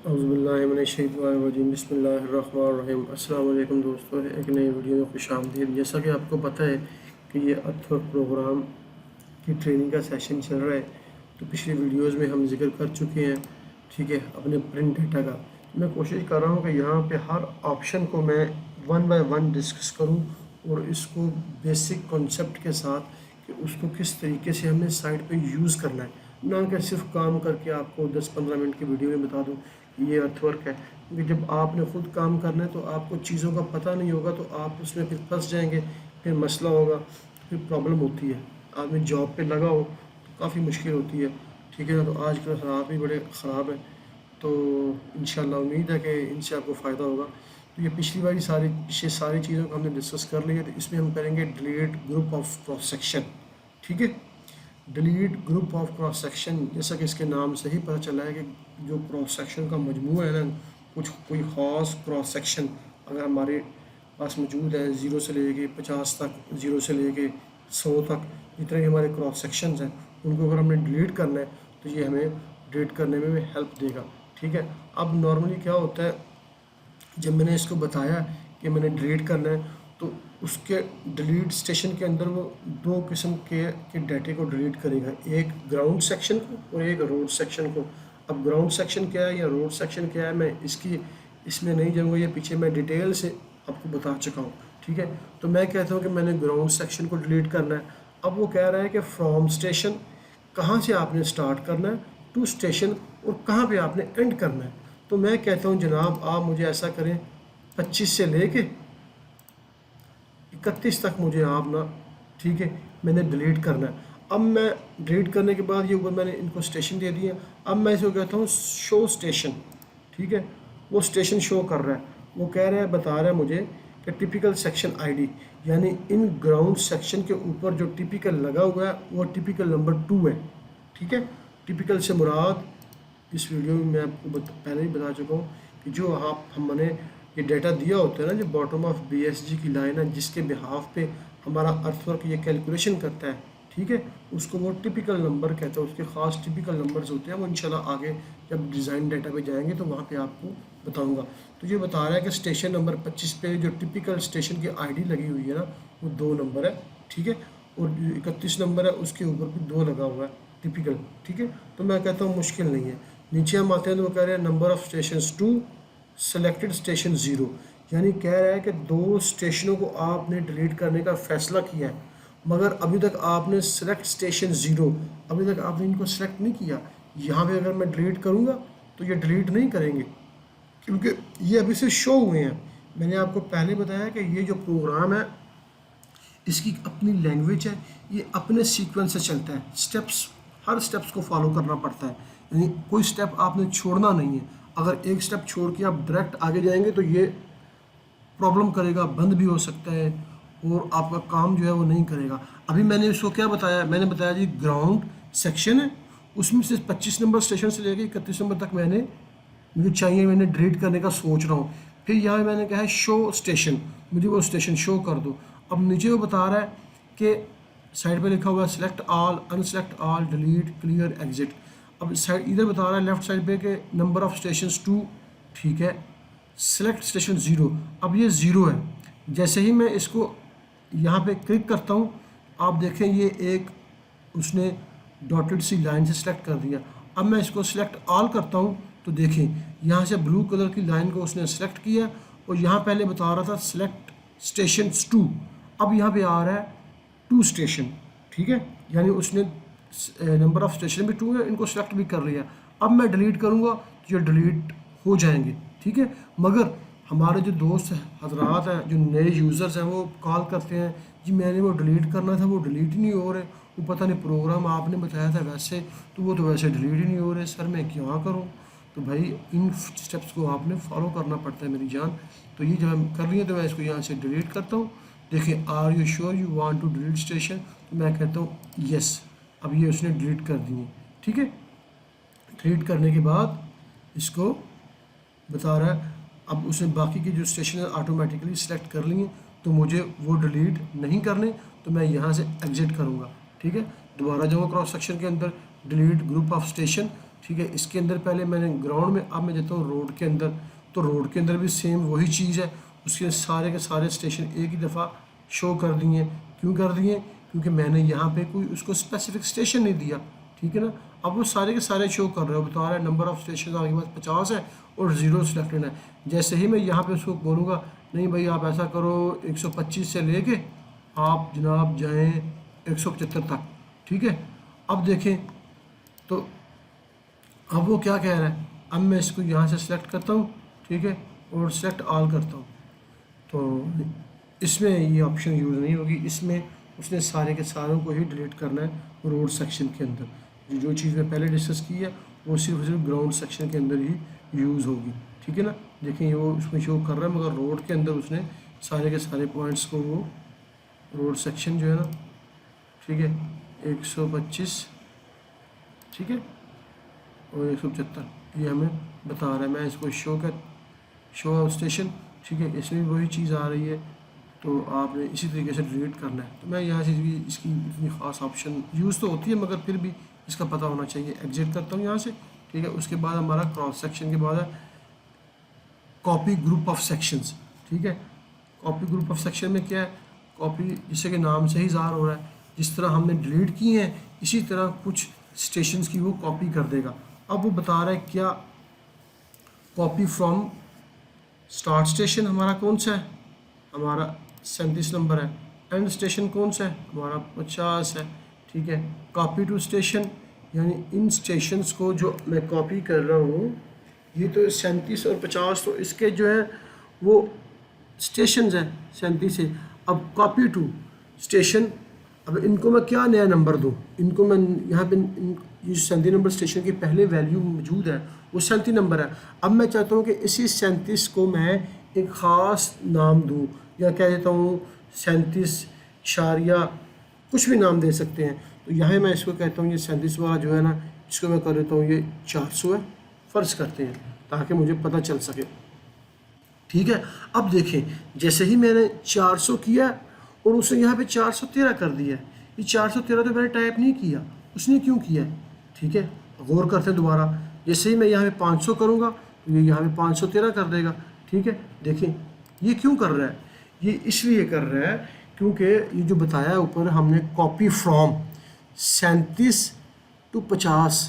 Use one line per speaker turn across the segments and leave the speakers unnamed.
औज़ुबिल्लाहिमिनश्शैतानिर्रजीम बिस्मिल्लाहिर्रहमानिर्रहीम। अस्सलाम वालेकुम दोस्तों, एक नई वीडियो में खुशामदीद। जैसा कि आपको पता है कि ये अर्थवर्क प्रोग्राम की ट्रेनिंग का सेशन चल रहा है, तो पिछली वीडियोज़ में हम जिक्र कर चुके हैं, ठीक है, अपने प्रिंट डेटा का। मैं कोशिश कर रहा हूँ कि यहाँ पे हर ऑप्शन को मैं वन बाय वन डिस्कस करूँ और इसको बेसिक कॉन्सेप्ट के साथ कि उसको किस तरीके से हमने साइट पे यूज़ करना है, ना कि सिर्फ काम करके आपको 10-15 मिनट की वीडियो में बता दूँ कि ये अर्थवर्क है। क्योंकि जब आपने ख़ुद काम करना है तो आपको चीज़ों का पता नहीं होगा, तो आप उसमें फिर फंस जाएंगे, फिर मसला होगा, फिर प्रॉब्लम होती है। आदमी जॉब पे लगा हो तो काफ़ी मुश्किल होती है, ठीक है ना। तो आज कल हालात भी बड़े ख़राब हैं, तो इंशाल्लाह उम्मीद है कि इनसे आपको फ़ायदा होगा। तो ये पिछली सारी चीज़ों को हमने डिस्कस कर ली है, तो इसमें हम करेंगे delete group of cross section, ठीक है। Delete group of cross section, जैसा कि इसके नाम से ही पता चला है कि जो क्रॉस सेक्शन का मजमूआ है ना, कोई ख़ास क्रॉस सेक्शन अगर हमारे पास मौजूद है 0 से लेके 50 तक, 0 से लेके 100 तक, जितने भी हमारे क्रॉस सेक्शंस हैं, उनको अगर हमने डिलीट करना है तो ये हमें डिलीट करने में भी हेल्प देगा, ठीक है। अब नॉर्मली क्या होता है, जब मैंने इसको बताया कि मैंने डिलीट करना है, तो उसके डिलीट स्टेशन के अंदर वो दो किस्म के डाटे को डिलीट करेगा, एक ग्राउंड सेक्शन को और एक रोड सेक्शन को। अब ग्राउंड सेक्शन क्या है या रोड सेक्शन क्या है, मैं इसमें नहीं जाऊँगा, ये पीछे मैं डिटेल से आपको बता चुका हूँ, ठीक है। तो मैं कहता हूँ कि मैंने ग्राउंड सेक्शन को डिलीट करना है। अब वो कह रहा है कि फ्रॉम स्टेशन, कहाँ से आपने स्टार्ट करना है, टू स्टेशन, और कहाँ पे आपने एंड करना है। तो मैं कहता हूँ जनाब आप मुझे ऐसा करें, 25 से लेके 31 तक मुझे आप ना, ठीक है, मैंने डिलीट करना है। अब मैं डिलीट करने के बाद ये ऊपर मैंने इनको स्टेशन दे दिए। अब मैं इसको कहता हूँ शो स्टेशन, ठीक है। वो स्टेशन शो कर रहा है, वो कह रहा है, बता रहा है मुझे कि टिपिकल सेक्शन आईडी, यानी इन ग्राउंड सेक्शन के ऊपर जो टिपिकल लगा हुआ है वो टिपिकल नंबर 2 है, ठीक है। टिपिकल से मुराद, इस वीडियो में मैं आपको पहले ही बता चुका हूँ कि जो हमने ये डेटा दिया होता है ना, जो बॉटम ऑफ BSG की लाइन है, जिसके बिहाफ पे हमारा अर्थवर्क ये कैलकुलेशन करता है, ठीक है, उसको वो टिपिकल नंबर कहते हैं। उसके ख़ास टिपिकल नंबर्स होते हैं, वो इंशाल्लाह आगे जब डिज़ाइन डेटा पे जाएंगे तो वहाँ पे आपको बताऊँगा। तो ये बता रहा है कि स्टेशन नंबर 25 पे जो टिपिकल स्टेशन की ID लगी हुई है ना, वो 2 नंबर है, ठीक है, और 31 नंबर है उसके ऊपर भी 2 लगा हुआ है टिपिकल, ठीक है। तो मैं कहता हूँ मुश्किल नहीं है। नीचे हम आते हैं तो वो कह रहे हैं number of station 2, selected station 0, यानी कह रहा है कि 2 स्टेशनों को आपने डिलीट करने का फ़ैसला किया है, मगर अभी तक आपने सेलेक्ट स्टेशन 0, अभी तक आपने इनको सेलेक्ट नहीं किया। यहाँ पे अगर मैं डिलीट करूँगा तो ये डिलीट नहीं करेंगे, क्योंकि ये अभी से शो हुए हैं। मैंने आपको पहले बताया कि ये जो प्रोग्राम है इसकी अपनी लैंग्वेज है, ये अपने सीक्वेंस से चलता है, हर स्टेप्स को फॉलो करना पड़ता है, यानी कोई स्टेप आपने छोड़ना नहीं है। अगर एक स्टेप छोड़ के आप डायरेक्ट आगे जाएंगे तो ये प्रॉब्लम करेगा, बंद भी हो सकता है और आपका काम जो है वो नहीं करेगा। अभी मैंने इसको क्या बताया, मैंने बताया जी ग्राउंड सेक्शन है, उसमें से 25 नंबर स्टेशन से लेकर 31 नंबर तक मुझे चाहिए, मैंने डिलीट करने का सोच रहा हूँ। फिर यहाँ मैंने कहा है शो स्टेशन, मुझे वो स्टेशन शो कर दो। अब नीचे वो बता रहा है कि साइड पे लिखा हुआ है select all, unselect all, delete, clear, exit. अब साइड इधर बता रहा है लेफ्ट साइड पे कि नंबर ऑफ स्टेशन 2, ठीक है, सेलेक्ट स्टेशन 0। अब ये 0 है, जैसे ही मैं इसको यहाँ पे क्लिक करता हूँ, आप देखें ये एक उसने डॉटेड सी लाइन से सिलेक्ट कर दिया। अब मैं इसको सिलेक्ट ऑल करता हूँ तो देखें यहाँ से ब्लू कलर की लाइन को उसने सेलेक्ट किया, और यहाँ पहले बता रहा था सेलेक्ट स्टेशन 2, अब यहाँ पे आ रहा है 2 स्टेशन, ठीक है, यानी उसने नंबर ऑफ स्टेशन भी 2 है, इनको सेलेक्ट भी कर लिया। अब मैं डिलीट करूँगा तो ये डिलीट हो जाएंगे, ठीक है। मगर हमारे जो दोस्त हजरात हैं, जो नए यूज़र्स हैं, वो कॉल करते हैं जी मैंने वो डिलीट करना था, वो डिलीट ही नहीं हो रहे, वो पता नहीं प्रोग्राम आपने बताया था वैसे, तो वो तो वैसे डिलीट ही नहीं हो रहे, सर मैं क्या करूँ। तो भाई इन स्टेप्स को आपने फॉलो करना पड़ता है मेरी जान। तो ये जब हम कर रही है तो मैं इसको यहाँ से डिलीट करता हूँ। देखिए are you sure you want to delete station, तो मैं कहता हूँ यस। अब ये उसने डिलीट कर दिए, ठीक है। डिलीट करने के बाद इसको बता रहा है, अब उसने बाकी के जो स्टेशन है ऑटोमेटिकली सिलेक्ट कर लिए, तो मुझे वो डिलीट नहीं करने, तो मैं यहाँ से एग्जिट करूँगा, ठीक है। दोबारा जाऊँगा क्रॉस सेक्शन के अंदर, डिलीट ग्रुप ऑफ स्टेशन, ठीक है। इसके अंदर पहले मैंने ग्राउंड में, अब मैं देता हूँ रोड के अंदर, तो रोड के अंदर भी सेम वही चीज़ है, उसके सारे के सारे स्टेशन एक ही दफ़ा शो कर दिए। क्यों कर दिए? क्योंकि मैंने यहाँ पे कोई उसको स्पेसिफिक स्टेशन नहीं दिया, ठीक है ना। अब वो सारे के सारे शो कर रहे हो, बता रहा है नंबर ऑफ़ स्टेशन आपके पास 50 है और 0 सिलेक्टेड है। जैसे ही मैं यहाँ पे उसको बोलूँगा नहीं भाई आप ऐसा करो 125 से लेके आप जनाब जाएँ 175 तक, ठीक है। अब देखें तो अब वो क्या कह रहा है, अब मैं इसको यहाँ से सिलेक्ट करता हूँ, ठीक है, और सेलेक्ट ऑल करता हूँ, तो इसमें ये ऑप्शन यूज़ नहीं होगी। इसमें उसने सारे के सारों को ही डिलीट करना है रोड सेक्शन के अंदर। जो चीज़ मैं पहले डिस्कस की है वो सिर्फ ग्राउंड सेक्शन के अंदर ही यूज़ होगी, ठीक है ना। देखें ये वो उसमें शो कर रहा है, मगर रोड के अंदर उसने सारे के सारे पॉइंट्स को वो रोड सेक्शन जो है ना, ठीक है, 125, ठीक है, और 175 ये हमें बता रहा है। मैं इसको शो स्टेशन, ठीक है, इसमें भी वही चीज़ आ रही है, तो आपने इसी तरीके से डिलीट करना है। तो मैं यहाँ से भी इसकी इतनी ख़ास ऑप्शन यूज़ तो होती है मगर फिर भी इसका पता होना चाहिए। एग्जिट करता हूँ यहाँ से, ठीक है। उसके बाद हमारा क्रॉस सेक्शन के बाद है कॉपी ग्रुप ऑफ सेक्शंस, ठीक है। कॉपी ग्रुप ऑफ सेक्शन में क्या है, कॉपी जिससे कि नाम से ही ज़ाहिर हो रहा है, जिस तरह हमने डिलीट किए हैं इसी तरह कुछ स्टेशंस की वो कॉपी कर देगा। अब वो बता रहा है क्या कॉपी फ्रॉम स्टार्ट स्टेशन हमारा कौन सा है, हमारा 37 नंबर है। एंड स्टेशन कौन सा है, हमारा 50 है, ठीक है। कॉपी टू स्टेशन यानी इन स्टेशंस को जो मैं कॉपी कर रहा हूँ, ये तो 37 और 50 तो इसके जो है वो स्टेशंस हैं 37 से। अब कॉपी टू स्टेशन, अब इनको मैं क्या नया नंबर दूँ, इनको मैं यहाँ पे ये 37 नंबर स्टेशन की पहले वैल्यू मौजूद है वो 37 नंबर है। अब मैं चाहता हूँ कि इसी 37 को मैं एक ख़ास नाम दूँ, या कह देता हूँ 37 इशारिया कुछ भी नाम दे सकते हैं। तो यहाँ मैं इसको कहता हूँ ये 37 वाला जो है ना, इसको मैं कर देता हूँ ये 400 है, फ़र्ज़ करते हैं ताकि मुझे पता चल सके, ठीक है। अब देखें जैसे ही मैंने 400 किया और उसने यहाँ पे 413 कर दिया, ये 413 तो मैंने टाइप नहीं किया, उसने क्यों किया, ठीक है। गौर करते हैं दोबारा, जैसे ही मैं यहाँ पे 500 करूँगा तो ये यहाँ पे 513 कर देगा, ठीक है। देखें ये क्यों कर रहा है, ये इसलिए कर रहा है क्योंकि ये जो बताया है ऊपर हमने कॉपी फ्रॉम 37 to 50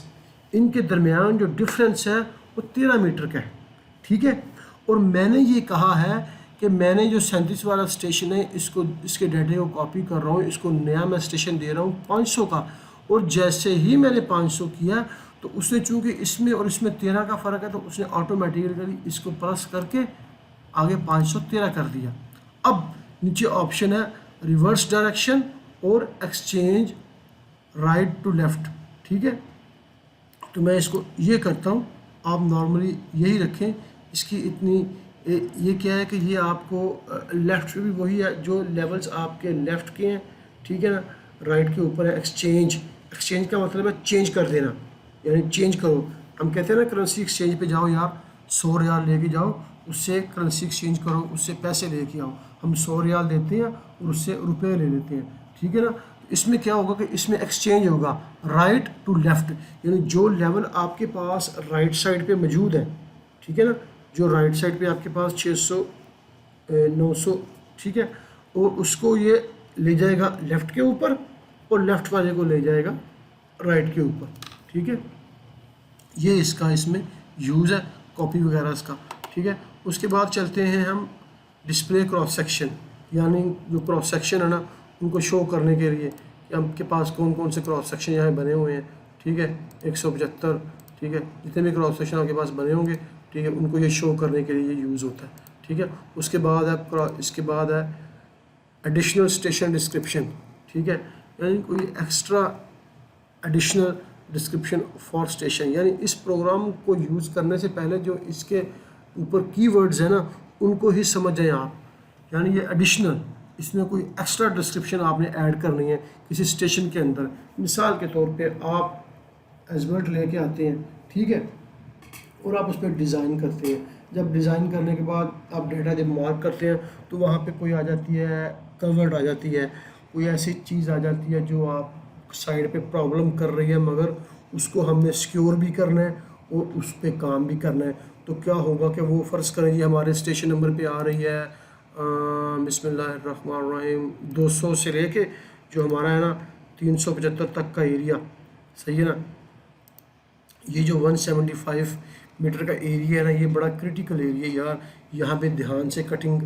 इनके दरमियान जो डिफरेंस है वो 13 मीटर का है, ठीक है। और मैंने ये कहा है कि मैंने जो 37 वाला स्टेशन है इसको, इसके डाटे को कॉपी कर रहा हूँ, इसको नया मैं स्टेशन दे रहा हूँ 500 का। और जैसे ही मैंने 500 किया तो उसने चूँकि इसमें और इसमें 13 का फ़र्क है तो उसने ऑटोमेटिकली इसको प्लस करके आगे 513 कर दिया। अब नीचे ऑप्शन है रिवर्स डायरेक्शन और एक्सचेंज राइट टू लेफ़्ट, ठीक है। तो मैं इसको ये करता हूँ, आप नॉर्मली यही रखें। इसकी इतनी ये क्या है कि ये आपको लेफ़्ट पे भी वही है जो लेवल्स आपके लेफ़्ट के हैं, ठीक है ना। राइट के ऊपर है एक्सचेंज, एक्सचेंज का मतलब है चेंज कर देना, यानी चेंज करो। हम कहते हैं ना करेंसी एक्सचेंज पे जाओ यार, 100 रियाल लेके जाओ, उससे करेंसी एक्सचेंज करो, उससे पैसे लेके आओ। हम 100 रियाल देते हैं और उससे रुपए ले लेते हैं, ठीक है ना। इसमें क्या होगा कि इसमें एक्सचेंज होगा राइट टू लेफ़्ट, यानी जो लेवल आपके पास राइट साइड पे मौजूद है, ठीक है ना, जो राइट साइड पे आपके पास 600 900, ठीक है, और उसको ये ले जाएगा लेफ़्ट के ऊपर और लेफ़्ट वाले को ले जाएगा राइट के ऊपर, ठीक है। ये इसका इसमें यूज़ है कॉपी वगैरह इसका, ठीक है। उसके बाद चलते हैं हम डिस्प्ले क्रॉस सेक्शन, यानी जो क्रॉस सेक्शन है ना उनको शो करने के लिए कि आपके पास कौन कौन से क्रॉस सेक्शन यहाँ बने हुए हैं, ठीक है, 175, ठीक है, जितने भी क्रॉस सेक्शन आपके पास बने होंगे, ठीक है, उनको ये शो करने के लिए यूज़ होता है, ठीक है। उसके बाद है इसके बाद है एडिशनल स्टेशन डिस्क्रिप्शन, ठीक है, यानी कोई extra additional description for station, यानी इस प्रोग्राम को यूज़ करने से पहले जो इसके ऊपर कीवर्ड्स हैं ना उनको ही समझ जाएं आप, यानी ये एडिशनल, इसमें कोई एक्स्ट्रा डिस्क्रिप्शन आपने ऐड करनी है किसी स्टेशन के अंदर। मिसाल के तौर पे आप एजबर्ट लेके आते हैं, ठीक है, और आप उस पर डिज़ाइन करते हैं। जब डिज़ाइन करने के बाद आप डेटा जब मार्क करते हैं तो वहाँ पे कोई आ जाती है कवर्ड आ जाती है, कोई ऐसी चीज़ आ जाती है जो आप साइड पे प्रॉब्लम कर रही है, मगर उसको हमने सिक्योर भी करना है और उस पर काम भी करना है। तो क्या होगा कि वो फ़र्ज़ करें ये हमारे स्टेशन नंबर पे आ रही है बिस्मिल्लाहिर्रहमानिर्रहीम 200 से लेके जो हमारा है ना 375 तक का एरिया, सही है ना। ये जो 175 मीटर का एरिया है ना, ये बड़ा क्रिटिकल एरिया यार। यहाँ पे ध्यान से कटिंग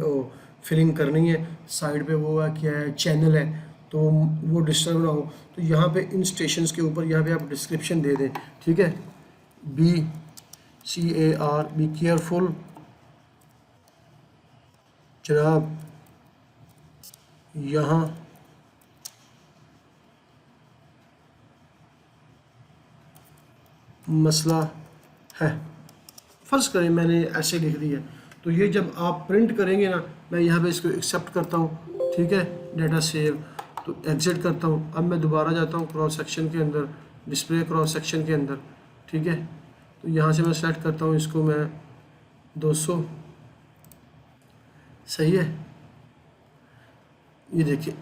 फिलिंग करनी है। साइड पे वो है क्या है, चैनल है, तो वो डिस्टर्ब ना हो। तो यहाँ पे इन स्टेशंस के ऊपर यहाँ पे आप डिस्क्रिप्शन दे दें, ठीक है। BCAR बी केयरफुल जनाब, यहाँ मसला है। फ़र्ज़ करें मैंने ऐसे लिख दिया, तो ये जब आप प्रिंट करेंगे ना, मैं यहाँ पे इसको एक्सेप्ट करता हूँ, ठीक है, डाटा सेव, तो एग्ज़िट करता हूँ। अब मैं दोबारा जाता हूँ क्रॉस सेक्शन के अंदर, डिस्प्ले क्रॉस सेक्शन के अंदर, ठीक है। तो यहाँ से मैं सेलेक्ट करता हूँ इसको मैं 200, सही है। ये देखिए,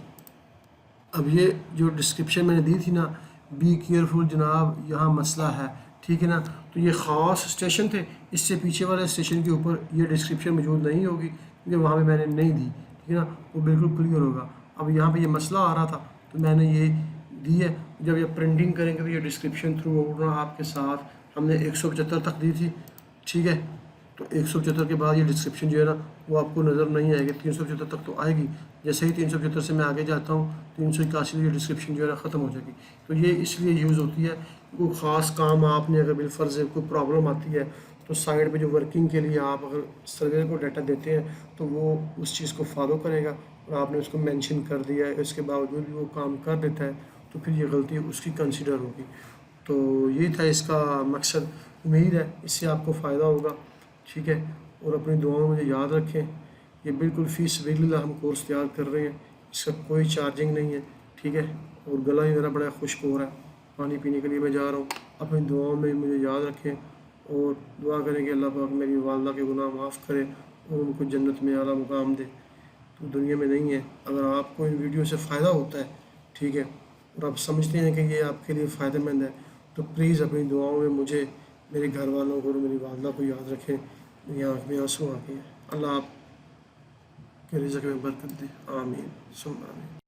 अब ये जो डिस्क्रिप्शन मैंने दी थी ना, बी केयरफुल जनाब, यहाँ मसला है, ठीक है ना। तो ये ख़ास स्टेशन थे, इससे पीछे वाले स्टेशन के ऊपर ये डिस्क्रिप्शन मौजूद नहीं होगी क्योंकि वहाँ पे मैंने नहीं दी, ठीक है ना, वो बिल्कुल क्लियर होगा। अब यहाँ पे ये मसला आ रहा था तो मैंने ये दी है। जब ये प्रिंटिंग करेंगे तो ये डिस्क्रिप्शन थ्रू होगा आपके साथ। हमने 175 तक दी थी, ठीक है। तो 175 के बाद ये डिस्क्रिप्शन जो है ना वो आपको नज़र नहीं आएगी, 375 तक तो आएगी। जैसे ही 375 से मैं आगे जाता हूँ 381 की डिस्क्रिप्शन जो है ना ख़त्म हो जाएगी। तो ये इसलिए यूज़ होती है, कोई ख़ास काम आपने अगर बिलफर्ज़ कोई प्रॉब्लम आती है तो साइड पे जो वर्किंग के लिए आप अगर सर्वेयर को डाटा देते हैं तो वो उस चीज़ को फॉलो करेगा और आपने उसको मेंशन कर दिया है, इसके बावजूद भी वो काम कर देता है, तो फिर ये गलती उसकी कंसिडर होगी। तो यही था इसका मकसद। उम्मीद है इससे आपको फ़ायदा होगा, ठीक है। और अपनी दुआओं में मुझे याद रखें, ये बिल्कुल फ़ीस बिल्ला हम कोर्स तैयार कर रहे हैं, इसका कोई चार्जिंग नहीं है, ठीक है। और गला ही मेरा बड़ा खुश्क हो रहा है, पानी पीने के लिए मैं जा रहा हूँ। अपनी दुआओं में मुझे याद रखें और दुआ करें कि अल्लाह पाक मेरी वालदा के गुनाह माफ़ करे और उनको जन्नत में आला मुकाम दे। तो दुनिया में नहीं है। अगर आपको इन वीडियो से फ़ायदा होता है, ठीक है, और आप समझते हैं कि ये आपके लिए फ़ायदेमंद है, तो प्लीज़ अपनी दुआओं में मुझे, मेरे घर वालों को और मेरी वालदा को याद रखें। मेरी आँख में आंसू आ गए। अल्लाह आप के रिज़्क़ में बरकत दे, आमीन सुम्मा आमीन।